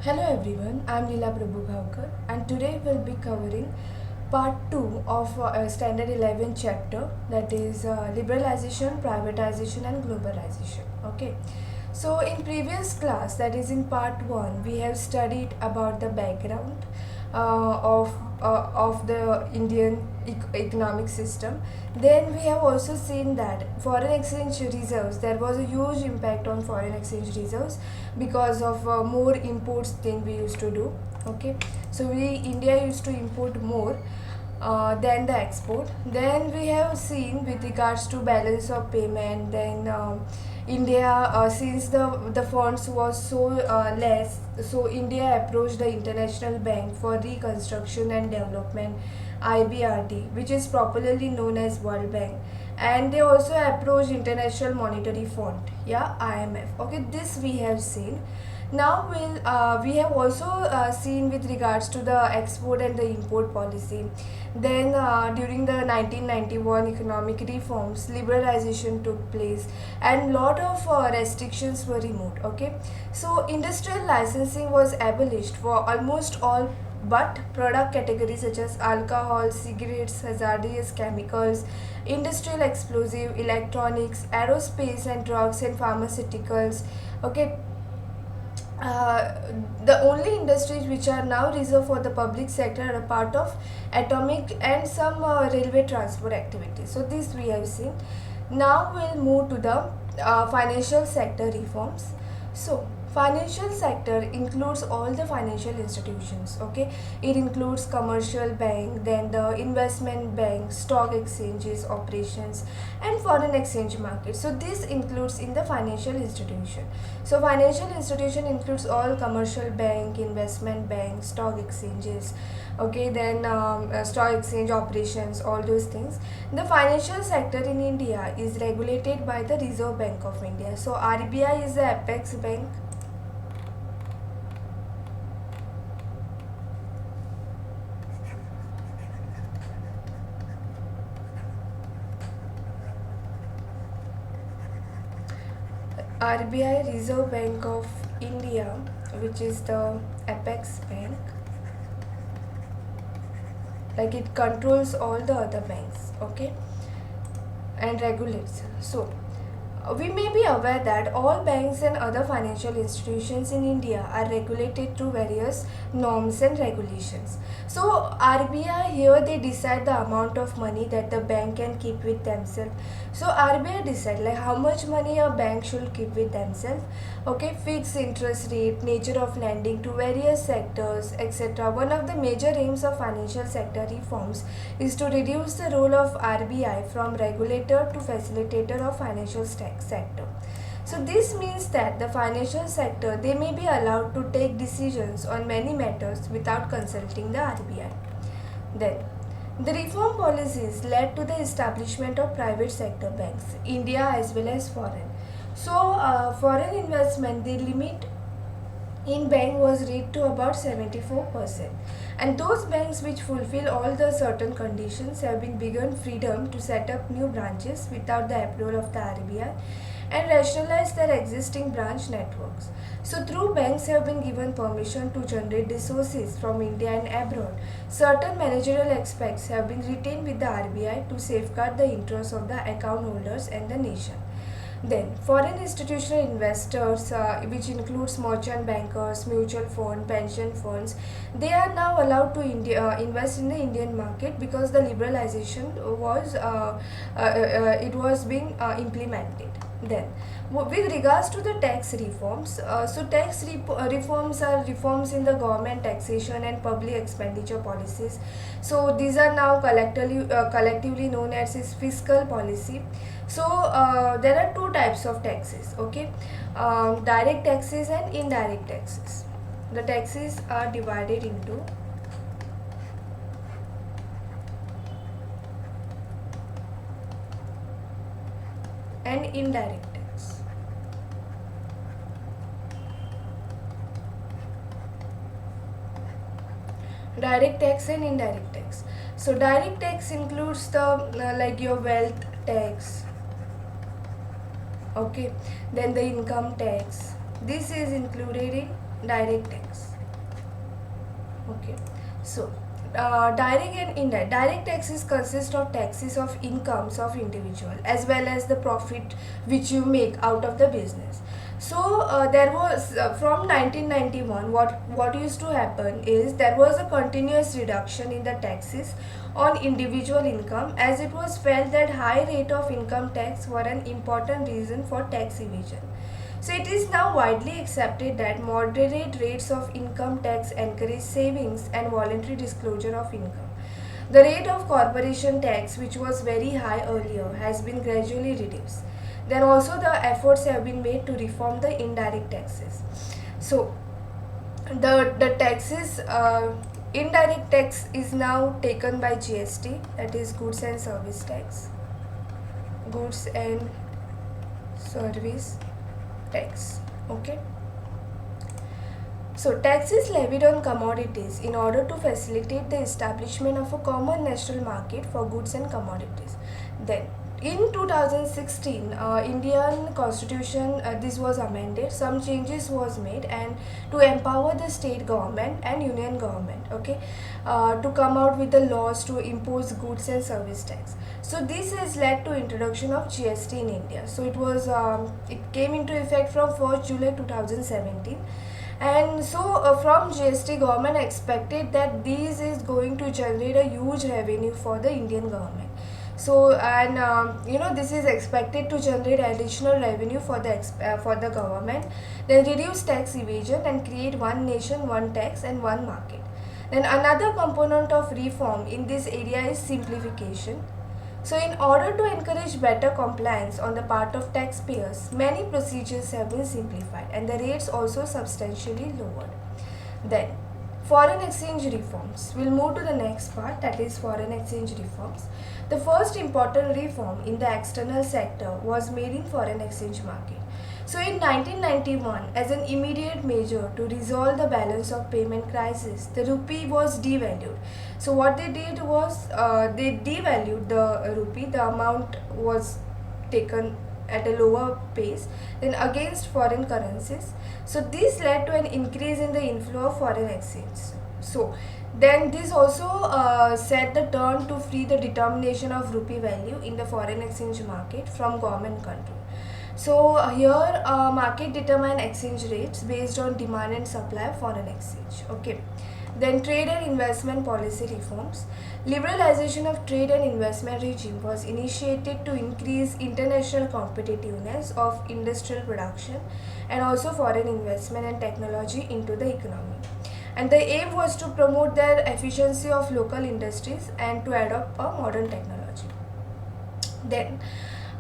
Hello everyone, I'm Leela Prabhu and today we'll be covering part 2 of standard 11 chapter, that is liberalization, privatization and globalization. Okay, so in previous class, that is in part 1, we have studied about the background of the Indian economic system. Then we have also seen that foreign exchange reserves, there was a huge impact on foreign exchange reserves because of more imports than we used to do. Okay, so we India used to import more than the export. Then we have seen with regards to balance of payment. Then India, since the funds was so less, so India approached the International Bank for Reconstruction and Development, IBRD, which is popularly known as World Bank, and they also approached International Monetary Fund, yeah, IMF. Okay, this we have seen. Now we have also seen with regards to the export and the import policy. Then during the 1991 economic reforms, liberalization took place and lot of restrictions were removed. Okay, so industrial licensing was abolished for almost all but product categories such as alcohol, cigarettes, hazardous chemicals, industrial explosive, electronics, aerospace and drugs and pharmaceuticals. Okay, the only industries which are now reserved for the public sector are a part of atomic and some railway transport activities. So this we have seen. Now we'll move to the financial sector reforms. So financial sector includes all the financial institutions. Okay, it includes commercial bank, then the investment bank, stock exchanges operations and foreign exchange market. So this includes in the financial institution. So financial institution includes all commercial bank, investment bank, stock exchanges. Okay, then stock exchange operations, all those things. The financial sector in India is regulated by the Reserve Bank of India. So RBI is the apex bank. RBI, Reserve Bank of India, which is the apex bank, like it controls all the other banks. Okay, and regulates. So we may be aware that all banks and other financial institutions in India are regulated through various norms and regulations. So RBI here, they decide the amount of money that the bank can keep with themselves. So RBI decide like how much money a bank should keep with themselves. Okay, fixed interest rate, nature of lending to various sectors, etc. One of the major aims of financial sector reforms is to reduce the role of RBI from regulator to facilitator of financial sector. So this means that the financial sector, they may be allowed to take decisions on many matters without consulting the RBI. Then the reform policies led to the establishment of private sector banks, India as well as foreign. So foreign investment, the limit in bank was reached to about 74%, and those banks which fulfill all the certain conditions have been given freedom to set up new branches without the approval of the RBI and rationalize their existing branch networks. So through banks have been given permission to generate resources from India and abroad. Certain managerial aspects have been retained with the RBI to safeguard the interests of the account holders and the nation. Then, foreign institutional investors, which includes merchant bankers, mutual fund, pension funds, they are now allowed to invest in the Indian market because the liberalization was it was being implemented. Then, with regards to the tax reforms, so reforms are reforms in the government taxation and public expenditure policies. So these are now collectively known as fiscal policy. So there are two types of taxes. Okay, direct taxes and indirect taxes. The taxes are divided into an indirect tax. Direct tax and indirect tax. So direct tax includes the like your wealth tax. Okay, then the income tax. This is included in Direct tax. Okay, so direct and indirect. Direct taxes consist of taxes of incomes of individual as well as the profit which you make out of the business. So there was from 1991, what used to happen is there was a continuous reduction in the taxes on individual income, as it was felt that high rate of income tax were an important reason for tax evasion. So it is now widely accepted that moderate rates of income tax encourage savings and voluntary disclosure of income. The rate of corporation tax, which was very high earlier, has been gradually reduced. Then also the efforts have been made to reform the indirect taxes. So the taxes, indirect tax is now taken by GST, that is goods and service tax. Goods and service tax. Okay. So taxes levied on commodities in order to facilitate the establishment of a common national market for goods and commodities. Then in 2016, Indian constitution, this was amended, some changes was made, and to empower the state government and union government, okay, to come out with the laws to impose goods and service tax. So this has led to introduction of GST in India. So it came into effect from 1st July 2017. And so from GST, government expected that this is going to generate a huge revenue for the Indian government. So and this is expected to generate additional revenue for the government, then reduce tax evasion and create one nation, one tax and one market. Then another component of reform in this area is simplification. So in order to encourage better compliance on the part of taxpayers, many procedures have been simplified and the rates also substantially lowered. Then foreign exchange reforms. We'll move to the next part, that is foreign exchange reforms. The first important reform in the external sector was made in foreign exchange market. So in 1991, as an immediate measure to resolve the balance of payment crisis, the rupee was devalued. So what they did was they devalued the rupee. The amount was taken at a lower pace than against foreign currencies. So this led to an increase in the inflow of foreign exchange. So then this also set the turn to free the determination of rupee value in the foreign exchange market from government control. So here market determine exchange rates based on demand and supply of foreign exchange. Okay. Then trade and investment policy reforms. Liberalization of trade and investment regime was initiated to increase international competitiveness of industrial production and also foreign investment and technology into the economy. And the aim was to promote the efficiency of local industries and to adopt a modern technology. Then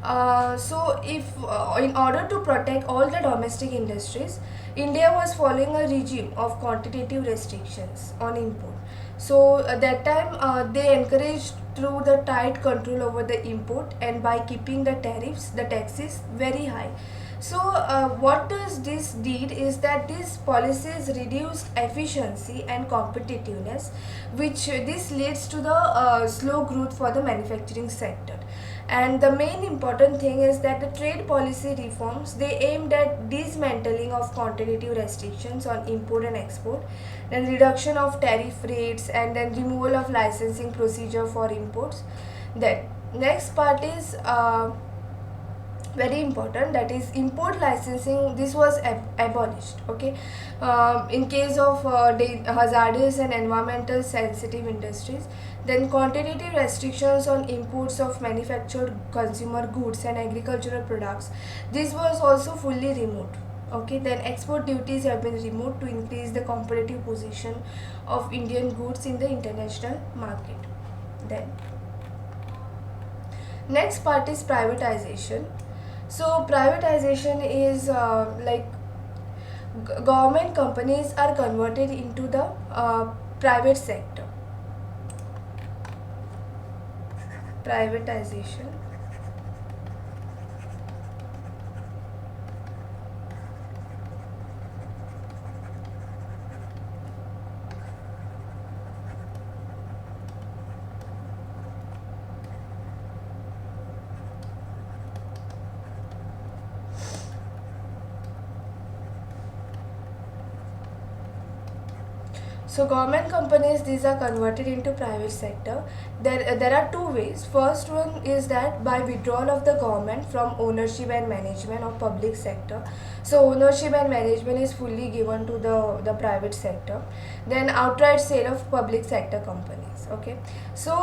in order to protect all the domestic industries, India was following a regime of quantitative restrictions on import. So at that time, they encouraged through the tight control over the import and by keeping the tariffs, the taxes very high. So what does this did is that these policies reduced efficiency and competitiveness, which this leads to the slow growth for the manufacturing sector. And the main important thing is that the trade policy reforms, they aimed at dismantling of quantitative restrictions on import and export, then reduction of tariff rates, and then removal of licensing procedure for imports. Then next part is very important, that is import licensing. This was abolished, okay, in case of hazardous and environmental sensitive industries. Then quantitative restrictions on imports of manufactured consumer goods and agricultural products, this was also fully removed. Okay, then export duties have been removed to increase the competitive position of Indian goods in the international market. Then next part is privatization. So privatization is government companies are converted into the private sector. Privatization. So government companies, these are converted into private sector. There are two ways. First one is that by withdrawal of the government from ownership and management of public sector. So ownership and management is fully given to the private sector. Then outright sale of public sector companies. Okay. So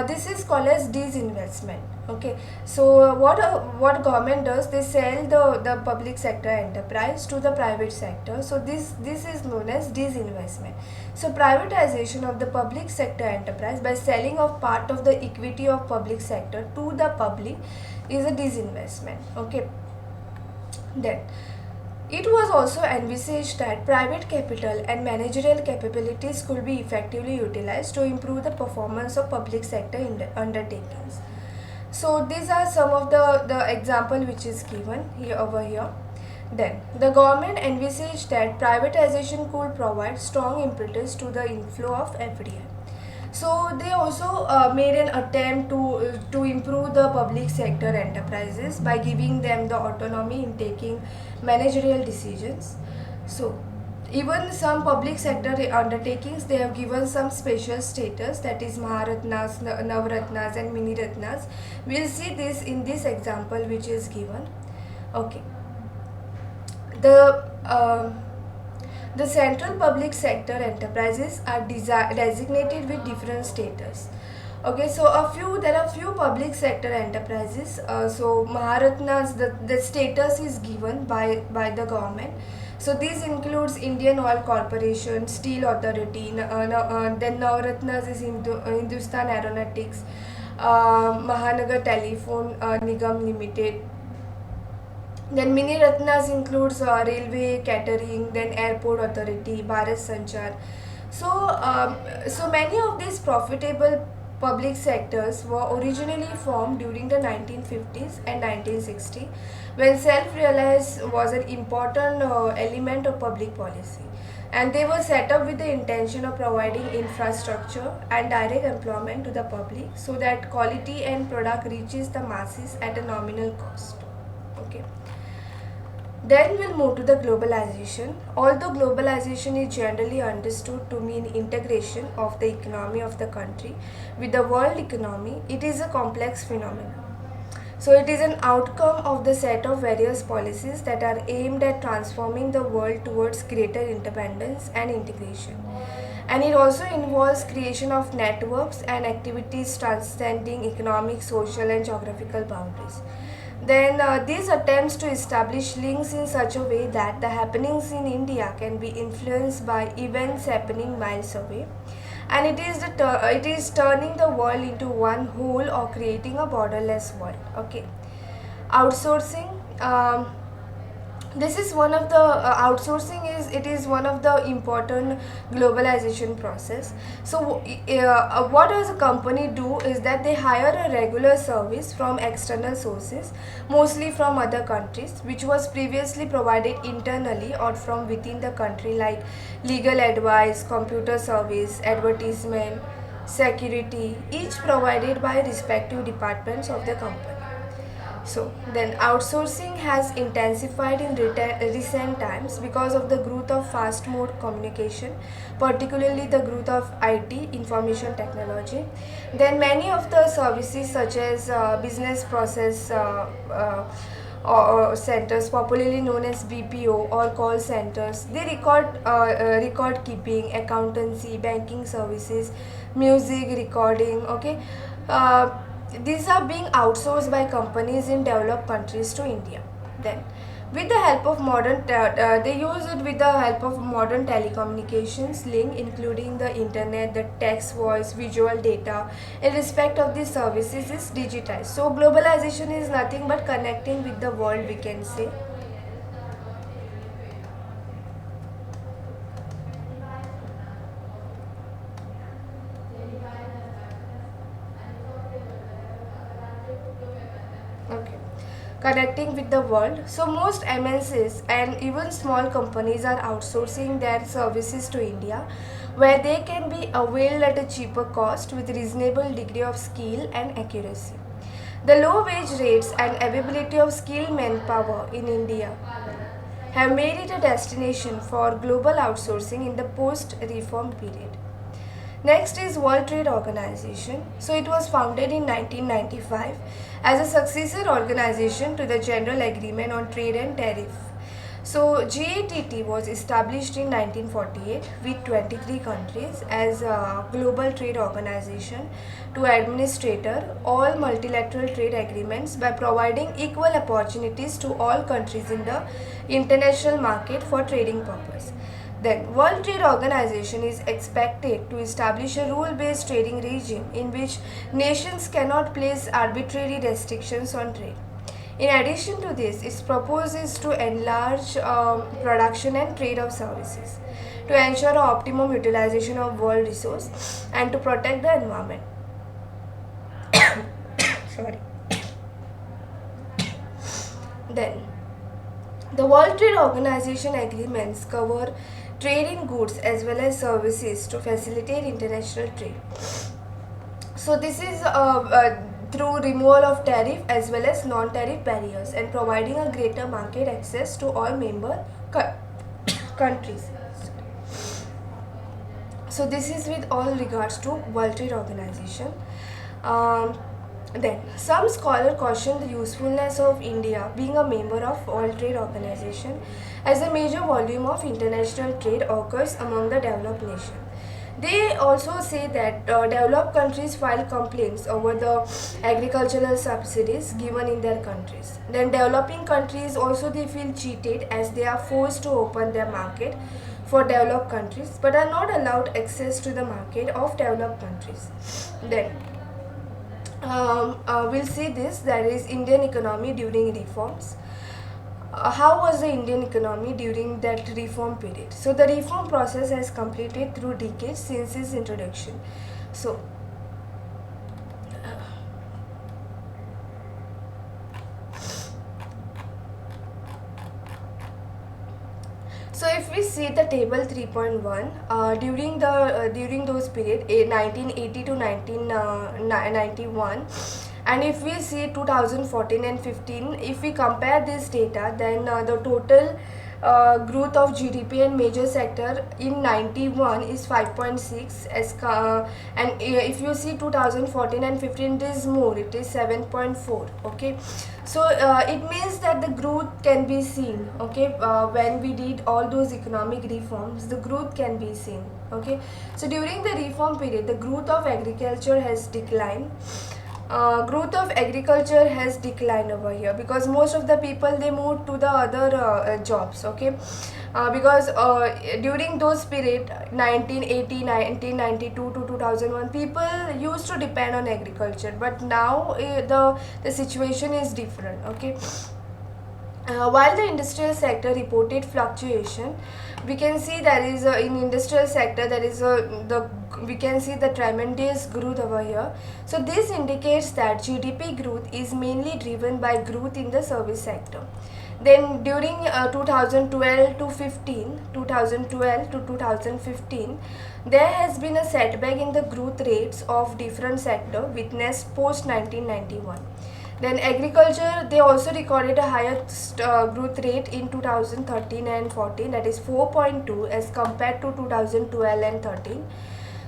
this is called as disinvestment. Okay. So what government does, they sell the public sector enterprise to the private sector. So this is known as disinvestment. So privatization of the public sector enterprise by selling of part of the equity of public sector to the public is a disinvestment. Okay. Then it was also envisaged that private capital and managerial capabilities could be effectively utilized to improve the performance of public sector undertakings. So these are some of the example which is given here over here. Then the government envisaged that privatization could provide strong impetus to the inflow of FDI. So they also made an attempt to improve the public sector enterprises by giving them the autonomy in taking managerial decisions. So even some public sector undertakings, they have given some special status, that is Maharatnas, Navratnas and Mini Ratnas. We'll see this in this example which is given. Okay. The the central public sector enterprises are designated with different status. Okay, so there are few public sector enterprises. So Maharatnas, the status is given by the government. So this includes Indian Oil Corporation, Steel Authority, then Navratnas is Hindustan Aeronautics, Mahanagar Telephone Nigam Limited. Then Mini Ratnas includes railway, catering, then airport authority, Bharat Sanchar. So many of these profitable public sectors were originally formed during the 1950s and 1960s, when self-reliance was an important element of public policy. And they were set up with the intention of providing infrastructure and direct employment to the public so that quality and product reaches the masses at a nominal cost. Okay. Then we'll move to the globalization. Although globalization is generally understood to mean integration of the economy of the country with the world economy, it is a complex phenomenon. So it is an outcome of the set of various policies that are aimed at transforming the world towards greater independence and integration. And it also involves creation of networks and activities transcending economic, social and geographical boundaries. Then these attempts to establish links in such a way that the happenings in India can be influenced by events happening miles away, and it is turning the world into one whole or creating a borderless world. Okay, outsourcing. This is one of the outsourcing is one of the important globalization process. So what does a company do is that they hire a regular service from external sources, mostly from other countries, which was previously provided internally or from within the country, like legal advice, computer service, advertisement, security, each provided by respective departments of the company. So then outsourcing has intensified in recent times because of the growth of fast mode communication, particularly the growth of IT, information technology. Then many of the services such as business process or centers, popularly known as BPO or call centers, they record keeping, accountancy, banking services, music recording. Okay. These are being outsourced by companies in developed countries to India. Then, with the help of they use it with the help of modern telecommunications link, including the internet, the text, voice, visual data. In respect of these services, is digitized. So, globalization is nothing but connecting with the world, we can say. Okay. Connecting with the world. So most MNCs and even small companies are outsourcing their services to India, where they can be availed at a cheaper cost with reasonable degree of skill and accuracy. The low wage rates and availability of skilled manpower in India have made it a destination for global outsourcing in the post-reform period. Next is World Trade Organization. So it was founded in 1995 as a successor organization to the General Agreement on Trade and Tariff. So GATT was established in 1948 with 23 countries as a global trade organization to administer all multilateral trade agreements by providing equal opportunities to all countries in the international market for trading purpose. Then, World Trade Organization is expected to establish a rule-based trading regime in which nations cannot place arbitrary restrictions on trade. In addition to this, its purpose is to enlarge production and trade of services, to ensure optimum utilization of world resource, and to protect the environment. Sorry. Then, the World Trade Organization agreements cover trade in goods as well as services to facilitate international trade. So this is through removal of tariff as well as non-tariff barriers and providing a greater market access to all member countries. So this is with all regards to World Trade Organization. Then, some scholars caution the usefulness of India being a member of World Trade Organization as a major volume of international trade occurs among the developed nations. They also say that developed countries file complaints over the agricultural subsidies given in their countries. Then developing countries also they feel cheated as they are forced to open their market for developed countries but are not allowed access to the market of developed countries. Then we'll see this, that is Indian economy during reforms. How was the Indian economy during that reform period? So the reform process has completed through decades since its introduction. So if we see the table 3.1 during those period 1980 to 1991, and if we see 2014 and 15, if we compare this data, then the total growth of GDP and major sector in 91 is 5.6 and if you see 2014 and 15 it is more, it is 7.4. okay, so it means that the growth can be seen. Okay, when we did all those economic reforms, the growth can be seen. Okay, so during the reform period the growth of agriculture has declined. Growth of agriculture has declined over here because most of the people they moved to the other jobs. Okay, because during those period 1980 1992 to 2001 people used to depend on agriculture, but now the situation is different. Okay, while the industrial sector reported fluctuation, we can see there is in industrial sector there is we can see the tremendous growth over here. So this indicates that GDP growth is mainly driven by growth in the service sector. Then during 2012 to 2015, there has been a setback in the growth rates of different sector witnessed post 1991. Then agriculture, they also recorded a higher growth rate in 2013 and 14, that is 4.2 as compared to 2012 and 13.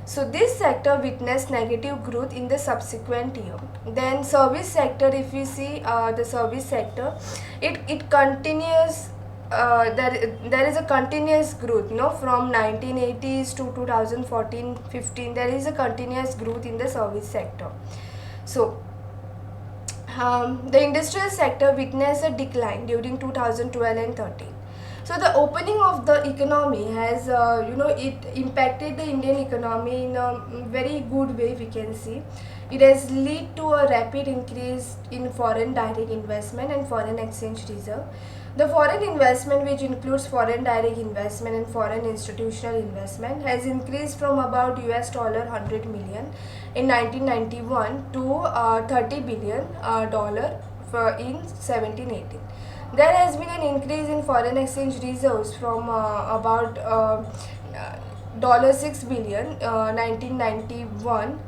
So this sector witnessed negative growth in the subsequent year. Then service sector, if we see the service sector, it continues. There is a continuous growth, from 1980s to 2014-15. There is a continuous growth in the service sector. So the industrial sector witnessed a decline during 2012 and 13. So the opening of the economy has, it impacted the Indian economy in a very good way. We can see it has led to a rapid increase in foreign direct investment and foreign exchange reserve. The foreign investment, which includes foreign direct investment and foreign institutional investment, has increased from about $100 million in 1991 to $30 billion in 17-18. There has been an increase in foreign exchange reserves from about $6 billion 1991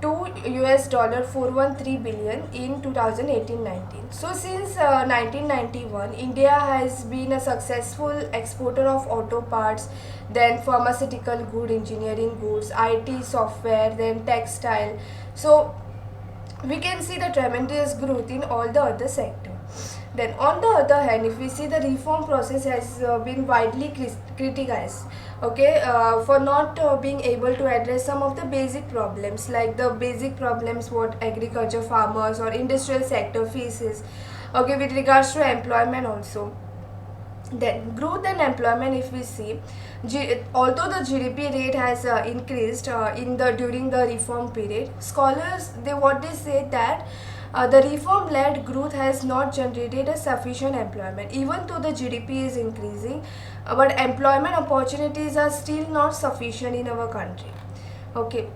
to US $413 billion in 2018-19. So since 1991, India has been a successful exporter of auto parts, then pharmaceutical good, engineering goods, IT software, then textile. So we can see the tremendous growth in all the other sectors. Then on the other hand, if we see, the reform process has been widely criticized, okay, for not being able to address some of the basic problems, like the basic problems what agriculture, farmers or industrial sector faces, okay, with regards to employment also. Then growth and employment, if we see, although the GDP rate has increased in the during the reform period, scholars, they say that the reform-led growth has not generated a sufficient employment. Even though the GDP is increasing, but employment opportunities are still not sufficient in our country. Okay.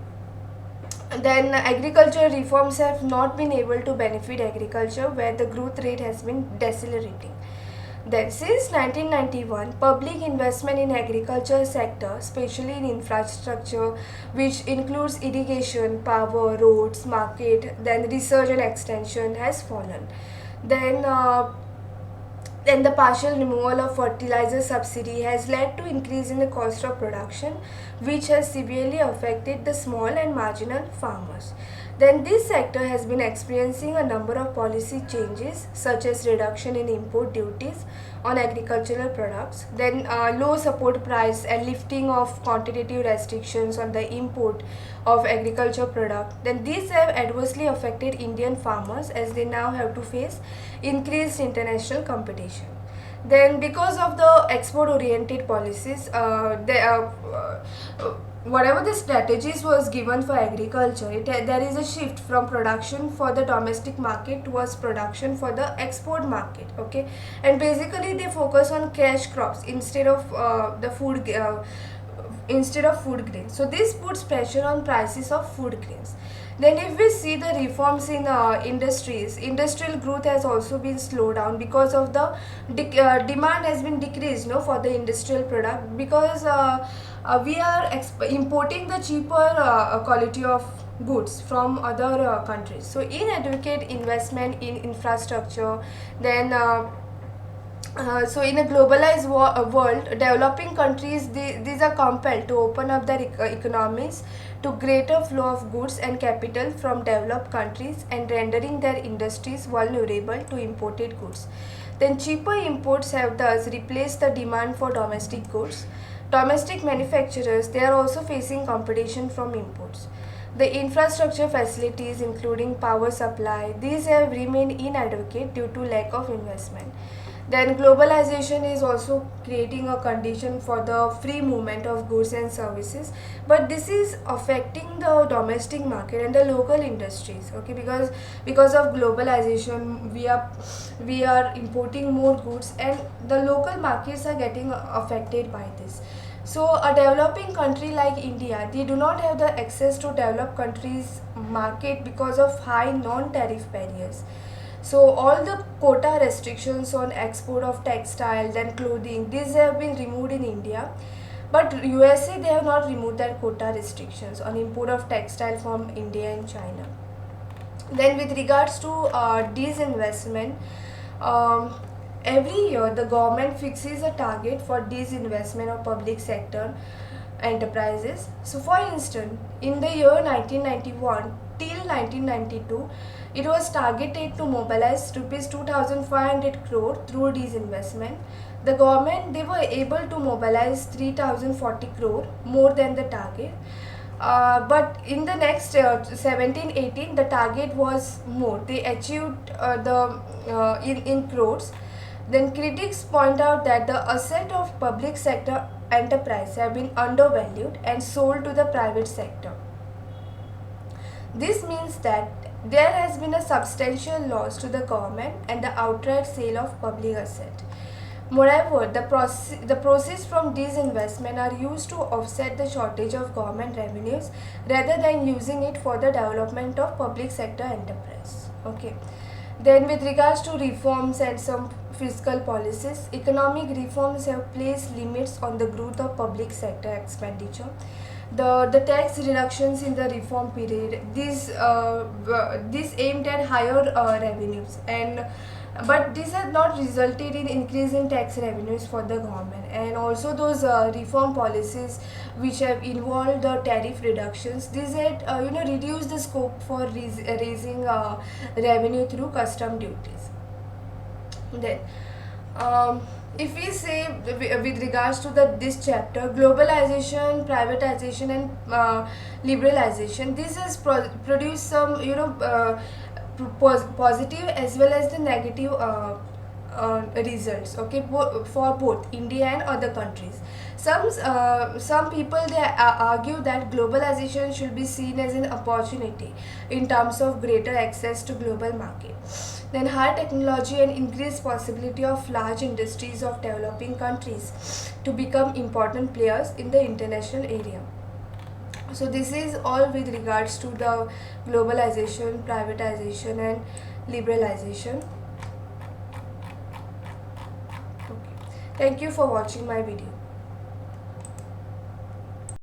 Then agriculture reforms have not been able to benefit agriculture, where the growth rate has been decelerating. Then, since 1991, public investment in agriculture sector, especially in infrastructure, which includes irrigation, power, roads, market, then research and extension, has fallen. Then, then the partial removal of fertilizer subsidy has led to increase in the cost of production, which has severely affected the small and marginal farmers. Then this sector has been experiencing a number of policy changes, such as reduction in import duties on agricultural products, then low support price and lifting of quantitative restrictions on the import of agriculture product. Then these have adversely affected Indian farmers, as they now have to face increased international competition. Then because of the export oriented policies, whatever the strategies was given for agriculture, there is a shift from production for the domestic market towards production for the export market. Okay, and basically they focus on cash crops instead of food grains. So this puts pressure on prices of food grains. Then if we see the reforms in industries, industrial growth has also been slowed down because of the demand has been decreased, no, for the industrial product, because we are importing the cheaper quality of goods from other countries. So inadequate investment in infrastructure, then so in a globalized world, developing countries, these are compelled to open up their economies to greater flow of goods and capital from developed countries, and rendering their industries vulnerable to imported goods. Then cheaper imports have thus replaced the demand for domestic goods. Domestic manufacturers, they are also facing competition from imports. The infrastructure facilities, including power supply, these have remained inadequate due to lack of investment. Then globalization is also creating a condition for the free movement of goods and services, but this is affecting the domestic market and the local industries. Okay, because of globalization, we are importing more goods, and the local markets are getting affected by this. So a developing country like India, they do not have the access to developed countries market because of high non-tariff barriers. So all the quota restrictions on export of textile, then clothing, these have been removed in India. But USA, they have not removed their quota restrictions on import of textile from India and China. Then with regards to disinvestment, um, every year the government fixes a target for disinvestment of public sector enterprises. So for instance, in the year 1991 till 1992, it was targeted to mobilize rupees 2500 crore through disinvestment. The government, they were able to mobilize 3040 crore, more than the target. But in the next 17-18, the target was more. They achieved in crores. Then critics point out that the asset of public sector enterprise have been undervalued and sold to the private sector. This means that there has been a substantial loss to the government and the outright sale of public asset. Moreover, the proceeds from disinvestment are used to offset the shortage of government revenues rather than using it for the development of public sector enterprise. Okay. Then with regards to reforms and some fiscal policies, economic reforms have placed limits on the growth of public sector expenditure. The tax reductions in the reform period, this aimed at higher revenues, and but this has not resulted in increase in tax revenues for the government. And also those reform policies which have involved the tariff reductions, this had reduced the scope for raising revenue through custom duties. Then, if we say with regards to this chapter, globalization, privatization, and liberalization, this has produced some positive as well as the negative results. Okay, for both India and other countries. Some people they argue that globalization should be seen as an opportunity in terms of greater access to global market. Then high technology and increased possibility of large industries of developing countries to become important players in the international area. So this is all with regards to the globalization, privatization, and liberalization. Okay. Thank you for watching my video.